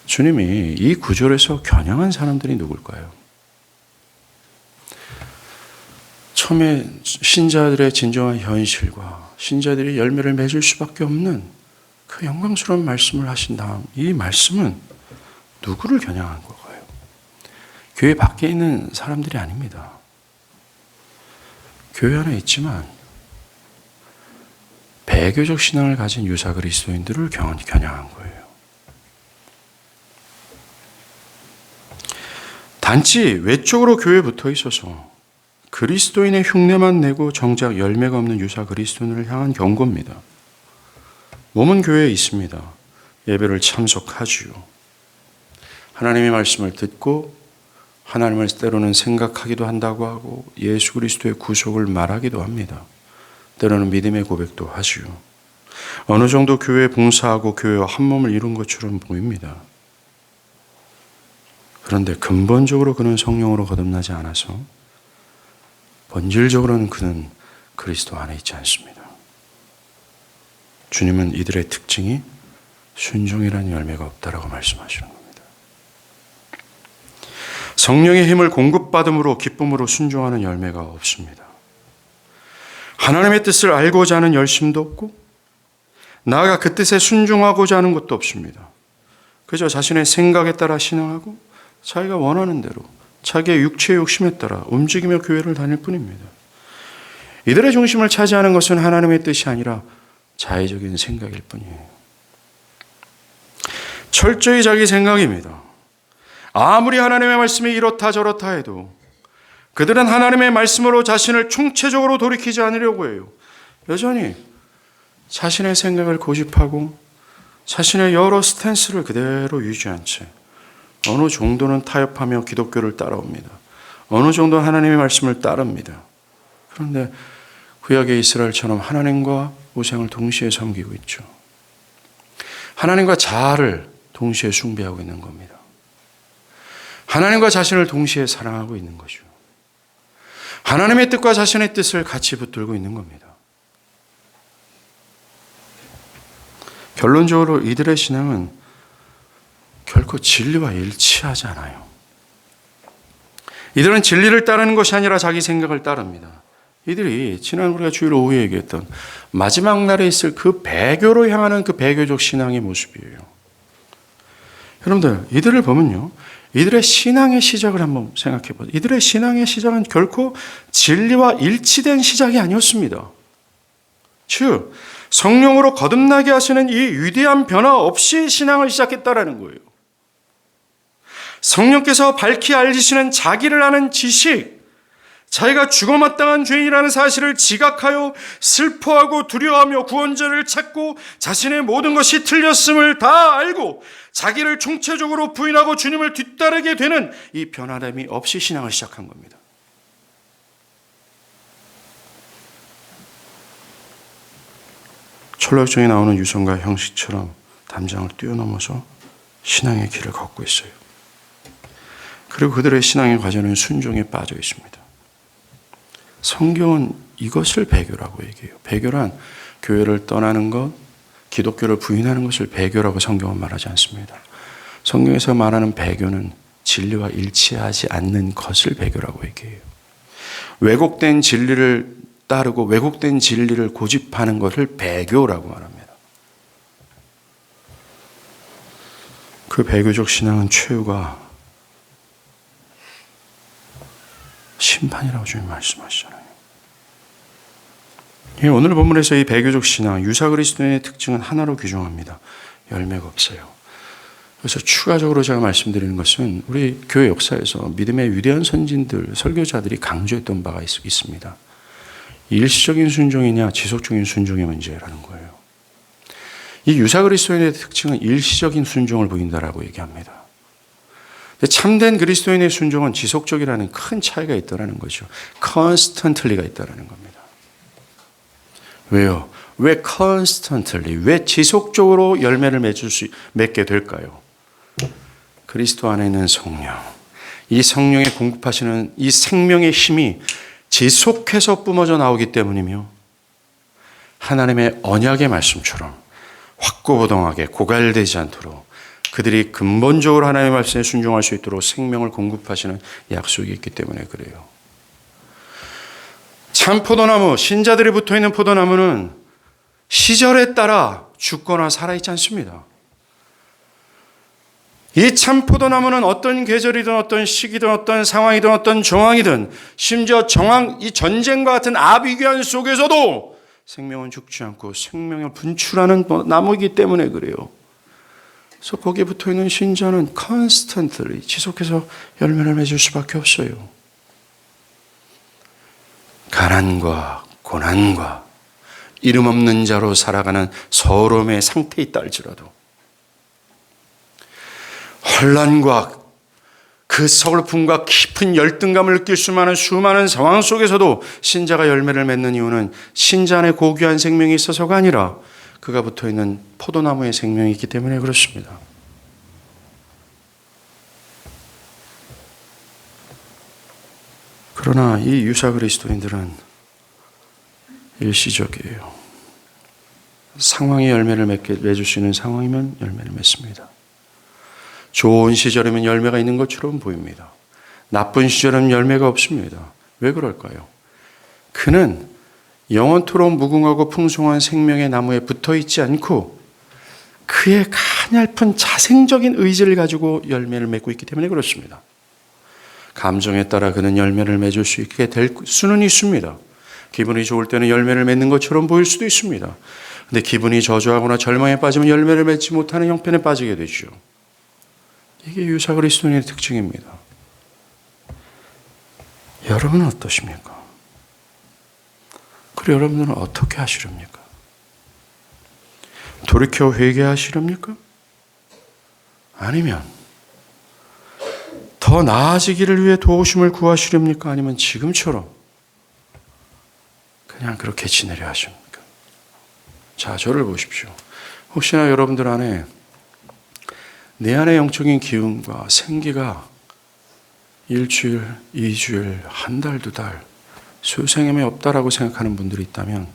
[SPEAKER 1] 주님이 이 구절에서 겨냥한 사람들이 누굴까요? 처음에 신자들의 진정한 현실과 신자들이 열매를 맺을 수밖에 없는 그 영광스러운 말씀을 하신 다음 이 말씀은 누구를 겨냥한 걸까요? 교회 밖에 있는 사람들이 아닙니다. 교회 안에 있지만 배교적 신앙을 가진 유사 그리스도인들을 겨냥한 거예요. 단지 외적으로 교회에 붙어 있어서 그리스도인의 흉내만 내고 정작 열매가 없는 유사 그리스도인을 향한 경고입니다. 몸은 교회에 있습니다. 예배를 참석하지요. 하나님의 말씀을 듣고 하나님을 때로는 생각하기도 한다고 하고 예수 그리스도의 구속을 말하기도 합니다. 때로는 믿음의 고백도 하지요. 어느 정도 교회에 봉사하고 교회와 한 몸을 이룬 것처럼 보입니다. 그런데 근본적으로 그는 성령으로 거듭나지 않아서 본질적으로는 그는 그리스도 안에 있지 않습니다. 주님은 이들의 특징이 순종이라는 열매가 없다라고 말씀하시는 겁니다. 성령의 힘을 공급받음으로 기쁨으로 순종하는 열매가 없습니다. 하나님의 뜻을 알고자 하는 열심도 없고 나아가 그 뜻에 순종하고자 하는 것도 없습니다. 그저 자신의 생각에 따라 신앙하고 자기가 원하는 대로 자기의 육체의 욕심에 따라 움직이며 교회를 다닐 뿐입니다. 이들의 중심을 차지하는 것은 하나님의 뜻이 아니라 자의적인 생각일 뿐이에요. 철저히 자기 생각입니다. 아무리 하나님의 말씀이 이렇다 저렇다 해도 그들은 하나님의 말씀으로 자신을 총체적으로 돌이키지 않으려고 해요. 여전히 자신의 생각을 고집하고 자신의 여러 스탠스를 그대로 유지한 채 어느 정도는 타협하며 기독교를 따라옵니다. 어느 정도 하나님의 말씀을 따릅니다. 그런데 구약의 이스라엘처럼 하나님과 우상을 동시에 섬기고 있죠. 하나님과 자아를 동시에 숭배하고 있는 겁니다. 하나님과 자신을 동시에 사랑하고 있는 거죠. 하나님의 뜻과 자신의 뜻을 같이 붙들고 있는 겁니다. 결론적으로 이들의 신앙은 결코 진리와 일치하지 않아요. 이들은 진리를 따르는 것이 아니라 자기 생각을 따릅니다. 이들이 지난 우리가 주일 오후에 얘기했던 마지막 날에 있을 그 배교로 향하는 그 배교적 신앙의 모습이에요. 여러분들 이들을 보면요. 이들의 신앙의 시작을 한번 생각해 보세요. 이들의 신앙의 시작은 결코 진리와 일치된 시작이 아니었습니다. 즉 성령으로 거듭나게 하시는 이 위대한 변화 없이 신앙을 시작했다라는 거예요. 성령께서 밝히 알리시는 자기를 아는 지식, 자기가 죽어마땅한 죄인이라는 사실을 지각하여 슬퍼하고 두려워하며 구원자를 찾고 자신의 모든 것이 틀렸음을 다 알고 자기를 총체적으로 부인하고 주님을 뒤따르게 되는 이 변화됨이 없이 신앙을 시작한 겁니다. 철학적에 나오는 유성과 형식처럼 담장을 뛰어넘어서 신앙의 길을 걷고 있어요. 그리고 그들의 신앙의 과정은 순종에 빠져 있습니다. 성경은 이것을 배교라고 얘기해요. 배교란 교회를 떠나는 것, 기독교를 부인하는 것을 배교라고 성경은 말하지 않습니다. 성경에서 말하는 배교는 진리와 일치하지 않는 것을 배교라고 얘기해요. 왜곡된 진리를 따르고 왜곡된 진리를 고집하는 것을 배교라고 말합니다. 그 배교적 신앙은 최후가 심판이라고 주님 말씀하시잖아요. 오늘 본문에서 이 배교적 신앙, 유사 그리스도인의 특징은 하나로 규정합니다. 열매가 없어요. 그래서 추가적으로 제가 말씀드리는 것은 우리 교회 역사에서 믿음의 위대한 선진들, 설교자들이 강조했던 바가 있습니다. 일시적인 순종이냐 지속적인 순종의 문제라는 거예요. 이 유사 그리스도인의 특징은 일시적인 순종을 보인다라고 얘기합니다. 참된 그리스도인의 순종은 지속적이라는 큰 차이가 있다는 거죠. constantly가 있다는 겁니다. 왜요? 왜 constantly, 왜 지속적으로 열매를 맺게 될까요? 그리스도 안에 있는 성령, 이 성령에 공급하시는 이 생명의 힘이 지속해서 뿜어져 나오기 때문이며, 하나님의 언약의 말씀처럼 확고부동하게 고갈되지 않도록 그들이 근본적으로 하나님의 말씀에 순종할 수 있도록 생명을 공급하시는 약속이 있기 때문에 그래요. 참 포도나무, 신자들이 붙어있는 포도나무는 시절에 따라 죽거나 살아있지 않습니다. 이 참 포도나무는 어떤 계절이든 어떤 시기든 어떤 상황이든 어떤 정황이든 심지어 이 전쟁과 같은 아비규환 속에서도 생명은 죽지 않고 생명을 분출하는 나무이기 때문에 그래요. 그래서 거기에 붙어있는 신자는 constantly 지속해서 열매를 맺을 수밖에 없어요. 가난과 고난과 이름 없는 자로 살아가는 서러움의 상태에 있다 할지라도, 혼란과 그 서글픔과 깊은 열등감을 느낄 수많은 수많은 상황 속에서도 신자가 열매를 맺는 이유는 신자 안에 고귀한 생명이 있어서가 아니라 그가 붙어있는 포도나무의 생명이 있기 때문에 그렇습니다. 그러나 이 유사 그리스도인들은 일시적이에요. 상황이 열매를 맺을 수 있는 상황이면 열매를 맺습니다. 좋은 시절이면 열매가 있는 것처럼 보입니다. 나쁜 시절은 열매가 없습니다. 왜 그럴까요? 그는 영원토록 무궁하고 풍성한 생명의 나무에 붙어 있지 않고 그의 가냘픈 자생적인 의지를 가지고 열매를 맺고 있기 때문에 그렇습니다. 감정에 따라 그는 열매를 맺을 수 있게 될 수는 있습니다. 기분이 좋을 때는 열매를 맺는 것처럼 보일 수도 있습니다. 근데 기분이 저조하거나 절망에 빠지면 열매를 맺지 못하는 형편에 빠지게 되죠. 이게 유사 그리스도인의 특징입니다. 여러분은 어떠십니까? 그리고 여러분들은 어떻게 하시렵니까? 돌이켜 회개하시렵니까? 아니면 더 나아지기를 위해 도우심을 구하시렵니까? 아니면 지금처럼 그냥 그렇게 지내려 하십니까? 자, 저를 보십시오. 혹시나 여러분들 안에 내 안의 영적인 기운과 생기가 일주일, 2주일, 한 달, 2달 수생임이 없다라고 생각하는 분들이 있다면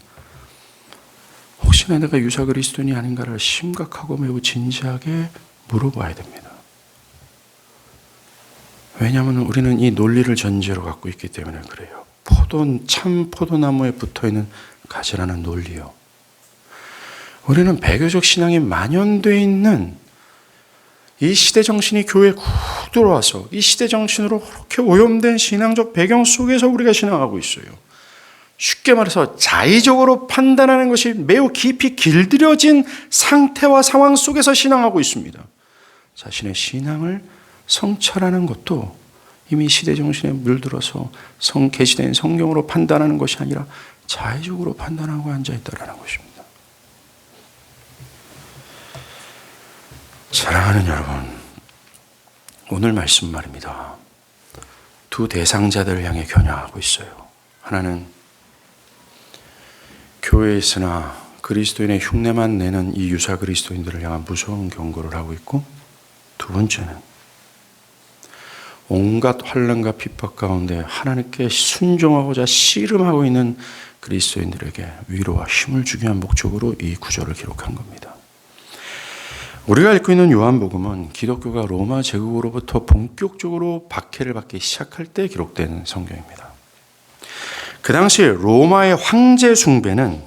[SPEAKER 1] 혹시나 내가 유사 그리스도인이 아닌가를 심각하고 매우 진지하게 물어봐야 됩니다. 왜냐하면 우리는 이 논리를 전제로 갖고 있기 때문에 그래요. 참 포도나무에 붙어있는 가지라는 논리요. 우리는 배교적 신앙이 만연되어 있는 이 시대 정신이 교회에 쿡 들어와서 이 시대 정신으로 그렇게 오염된 신앙적 배경 속에서 우리가 신앙하고 있어요. 쉽게 말해서 자의적으로 판단하는 것이 매우 깊이 길들여진 상태와 상황 속에서 신앙하고 있습니다. 자신의 신앙을 성찰하는 것도 이미 시대 정신에 물들어서 계시된 성경으로 판단하는 것이 아니라 자의적으로 판단하고 앉아있다는 것입니다. 사랑하는 여러분, 오늘 말씀 말입니다. 두 대상자들을 향해 겨냥하고 있어요. 하나는 교회에 있으나 그리스도인의 흉내만 내는 이 유사 그리스도인들을 향한 무서운 경고를 하고 있고, 두 번째는 온갖 환난과 핍박 가운데 하나님께 순종하고자 씨름하고 있는 그리스도인들에게 위로와 힘을 주기 위한 목적으로 이 구절을 기록한 겁니다. 우리가 읽고 있는 요한복음은 기독교가 로마 제국으로부터 본격적으로 박해를 받기 시작할 때 기록된 성경입니다. 그 당시 로마의 황제 숭배는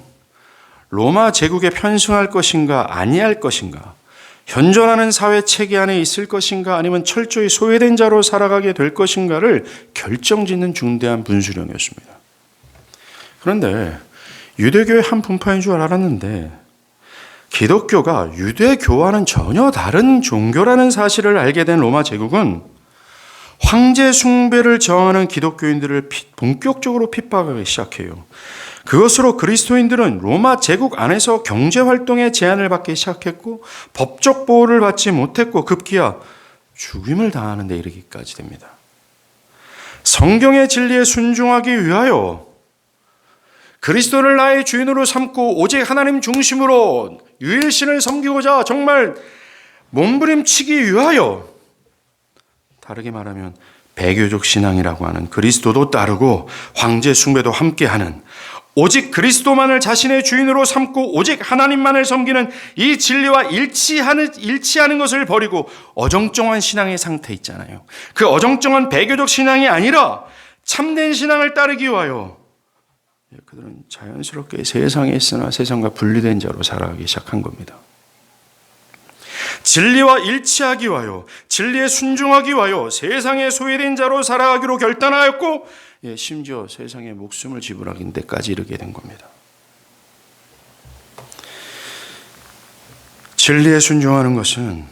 [SPEAKER 1] 로마 제국에 편승할 것인가 아니할 것인가, 현존하는 사회 체계 안에 있을 것인가 아니면 철저히 소외된 자로 살아가게 될 것인가를 결정짓는 중대한 분수령이었습니다. 그런데 유대교의 한 분파인 줄 알았는데 기독교가 유대교와는 전혀 다른 종교라는 사실을 알게 된 로마 제국은 황제 숭배를 저항하는 기독교인들을 본격적으로 핍박하기 시작해요. 그것으로 그리스도인들은 로마 제국 안에서 경제활동에 제한을 받기 시작했고 법적 보호를 받지 못했고 급기야 죽임을 당하는 데 이르기까지 됩니다. 성경의 진리에 순종하기 위하여 그리스도를 나의 주인으로 삼고 오직 하나님 중심으로 유일신을 섬기고자 정말 몸부림치기 위하여, 다르게 말하면 배교적 신앙이라고 하는 그리스도도 따르고 황제 숭배도 함께하는, 오직 그리스도만을 자신의 주인으로 삼고 오직 하나님만을 섬기는 이 진리와 일치하는 것을 버리고 어정쩡한 신앙의 상태 있잖아요. 그 어정쩡한 배교적 신앙이 아니라 참된 신앙을 따르기 위하여 그들은 자연스럽게 세상에 있으나 세상과 분리된 자로 살아가기 시작한 겁니다. 진리와 일치하기 위하여, 진리에 순종하기 위하여 세상에 소외된 자로 살아가기로 결단하였고, 심지어 세상에 목숨을 지불하는 데까지 이르게 된 겁니다. 진리에 순종하는 것은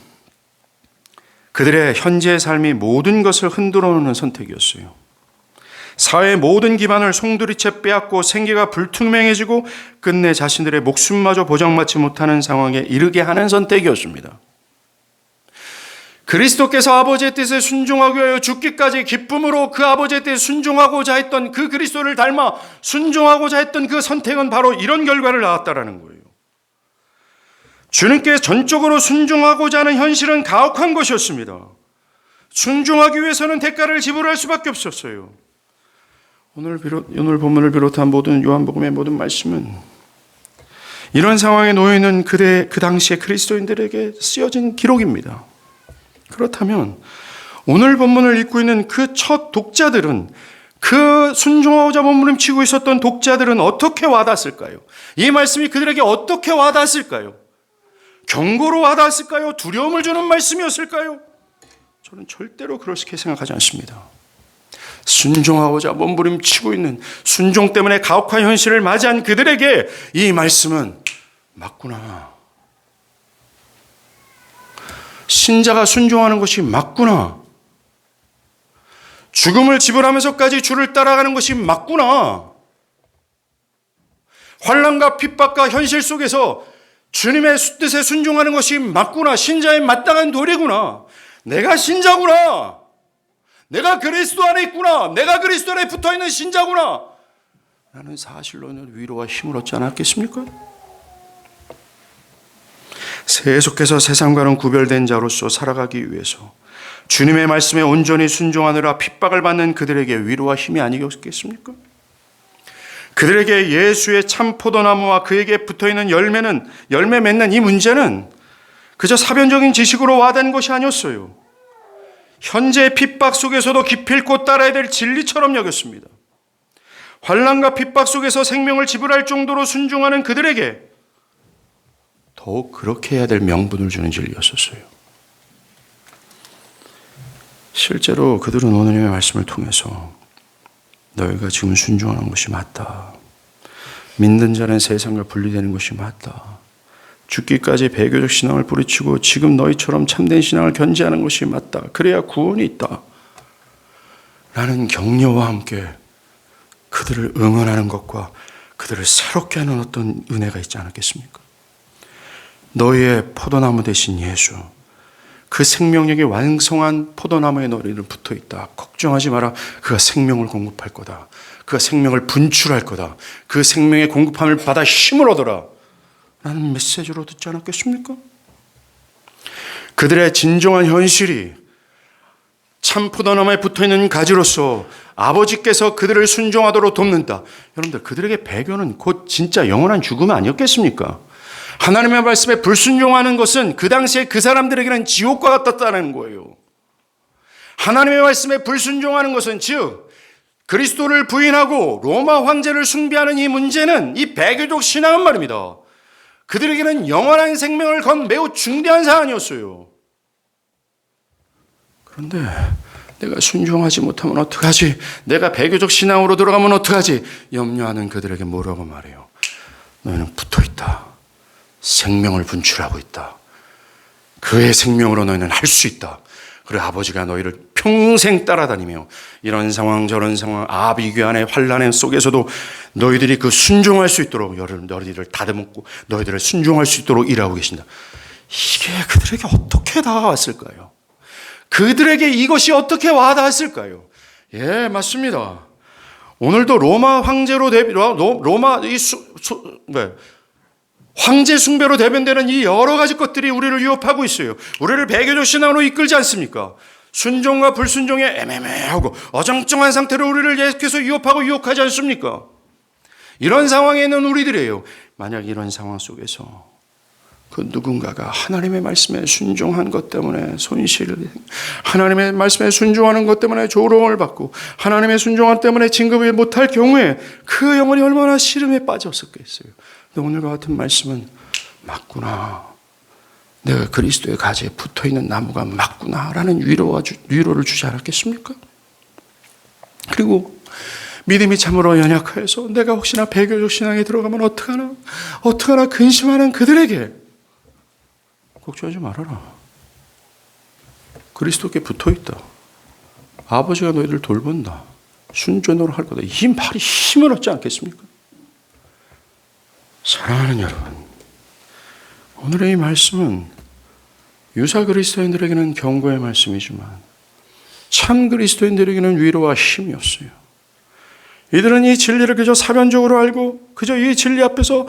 [SPEAKER 1] 그들의 현재의 삶이 모든 것을 흔들어 놓는 선택이었어요. 사회의 모든 기반을 송두리째 빼앗고 생계가 불투명해지고 끝내 자신들의 목숨마저 보장받지 못하는 상황에 이르게 하는 선택이었습니다. 그리스도께서 아버지의 뜻에 순종하기 위하여 죽기까지 기쁨으로 그 아버지의 뜻에 순종하고자 했던 그 그리스도를 닮아 순종하고자 했던 그 선택은 바로 이런 결과를 낳았다라는 거예요. 주님께 전적으로 순종하고자 하는 현실은 가혹한 것이었습니다. 순종하기 위해서는 대가를 지불할 수밖에 없었어요. 오늘 본문을 비롯한 모든 요한복음의 모든 말씀은 이런 상황에 놓여있는 그 당시의 그리스도인들에게 쓰여진 기록입니다. 그렇다면 오늘 본문을 읽고 있는 그 첫 독자들은, 그 순종하고자 몸부림치고 있었던 독자들은 어떻게 와닿았을까요? 이 말씀이 그들에게 어떻게 와닿았을까요? 경고로 와닿았을까요? 두려움을 주는 말씀이었을까요? 저는 절대로 그렇게 생각하지 않습니다. 순종하고자 몸부림치고 있는, 순종 때문에 가혹한 현실을 맞이한 그들에게 이 말씀은 맞구나. 신자가 순종하는 것이 맞구나. 죽음을 지불하면서까지 주를 따라가는 것이 맞구나. 환난과 핍박과 현실 속에서 주님의 뜻에 순종하는 것이 맞구나. 신자의 마땅한 도리구나. 내가 신자구나. 내가 그리스도 안에 있구나. 내가 그리스도 안에 붙어있는 신자구나. 라는 사실로는 위로와 힘을 얻지 않았겠습니까? 계속해서 세상과는 구별된 자로서 살아가기 위해서 주님의 말씀에 온전히 순종하느라 핍박을 받는 그들에게 위로와 힘이 아니겠습니까? 그들에게 예수의 참 포도나무와 그에게 붙어있는 열매 맺는 이 문제는 그저 사변적인 지식으로 와닿은 것이 아니었어요. 현재의 핍박 속에서도 기필코 따라야 될 진리처럼 여겼습니다. 환난과 핍박 속에서 생명을 지불할 정도로 순종하는 그들에게 더욱 그렇게 해야 될 명분을 주는 진리였었어요. 실제로 그들은 오늘의 말씀을 통해서 너희가 지금 순종하는 것이 맞다. 믿는 자는 세상과 분리되는 것이 맞다. 죽기까지 배교적 신앙을 뿌리치고 지금 너희처럼 참된 신앙을 견지하는 것이 맞다. 그래야 구원이 있다. 라는 격려와 함께 그들을 응원하는 것과 그들을 새롭게 하는 어떤 은혜가 있지 않았겠습니까? 너희의 포도나무 되신 예수, 그 생명력이 완성한 포도나무에 너희는 붙어있다. 걱정하지 마라. 그가 생명을 공급할 거다. 그가 생명을 분출할 거다. 그 생명의 공급함을 받아 힘을 얻어라. 라는 메시지로 듣지 않았겠습니까? 그들의 진정한 현실이 참 포도나무에 붙어있는 가지로서 아버지께서 그들을 순종하도록 돕는다. 여러분들, 그들에게 배교는 곧 진짜 영원한 죽음 아니었겠습니까? 하나님의 말씀에 불순종하는 것은 그 당시에 그 사람들에게는 지옥과 같았다는 거예요. 하나님의 말씀에 불순종하는 것은, 즉 그리스도를 부인하고 로마 황제를 숭배하는 이 문제는, 이 배교적 신앙은 말입니다, 그들에게는 영원한 생명을 건 매우 중대한 사안이었어요. 그런데 내가 순종하지 못하면 어떡하지? 내가 배교적 신앙으로 들어가면 어떡하지? 염려하는 그들에게 뭐라고 말해요? 너희는 붙어있다. 생명을 분출하고 있다. 그의 생명으로 너희는 할 수 있다. 그리고 아버지가 너희를 평생 따라다니며 이런 상황 저런 상황 아비규환의 환난의 속에서도 너희들이 그 순종할 수 있도록 너희들을 다듬고 너희들을 순종할 수 있도록 일하고 계신다. 이게 그들에게 어떻게 다가왔을까요? 그들에게 이것이 어떻게 와닿았을까요? 예, 맞습니다. 오늘도 로마 황제로 황제 숭배로 대변되는 이 여러 가지 것들이 우리를 유혹하고 있어요. 우리를 배교적 신앙으로 이끌지 않습니까? 순종과 불순종의 애매하고 어정쩡한 상태로 우리를 계속 유혹하지 않습니까? 이런 상황에 있는 우리들이에요. 만약 이런 상황 속에서 그 누군가가 하나님의 말씀에 순종한 것 때문에 손실을, 하나님의 말씀에 순종하는 것 때문에 조롱을 받고 하나님의 순종함 때문에 진급을 못할 경우에 그 영혼이 얼마나 시름에 빠졌었겠어요. 근데 오늘과 같은 말씀은 맞구나, 내가 그리스도의 가지에 붙어있는 나무가 맞구나 라는 위로를 주지 않았겠습니까? 그리고 믿음이 참으로 연약해서 내가 혹시나 배교적 신앙에 들어가면 어떡하나 근심하는 그들에게 걱정하지 말아라. 그리스도께 붙어있다. 아버지가 너희를 돌본다. 순전으로 할 거다. 발이 힘을 얻지 않겠습니까? 사랑하는 여러분, 오늘의 이 말씀은 유사 그리스도인들에게는 경고의 말씀이지만 참 그리스도인들에게는 위로와 힘이었어요. 이들은 이 진리를 그저 사변적으로 알고 그저 이 진리 앞에서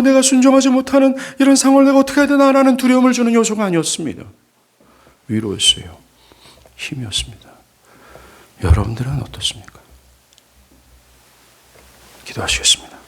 [SPEAKER 1] 내가 순종하지 못하는 이런 상황을 내가 어떻게 해야 되나라는 두려움을 주는 요소가 아니었습니다. 위로였어요. 힘이었습니다. 여러분들은 어떻습니까? 기도하시겠습니다.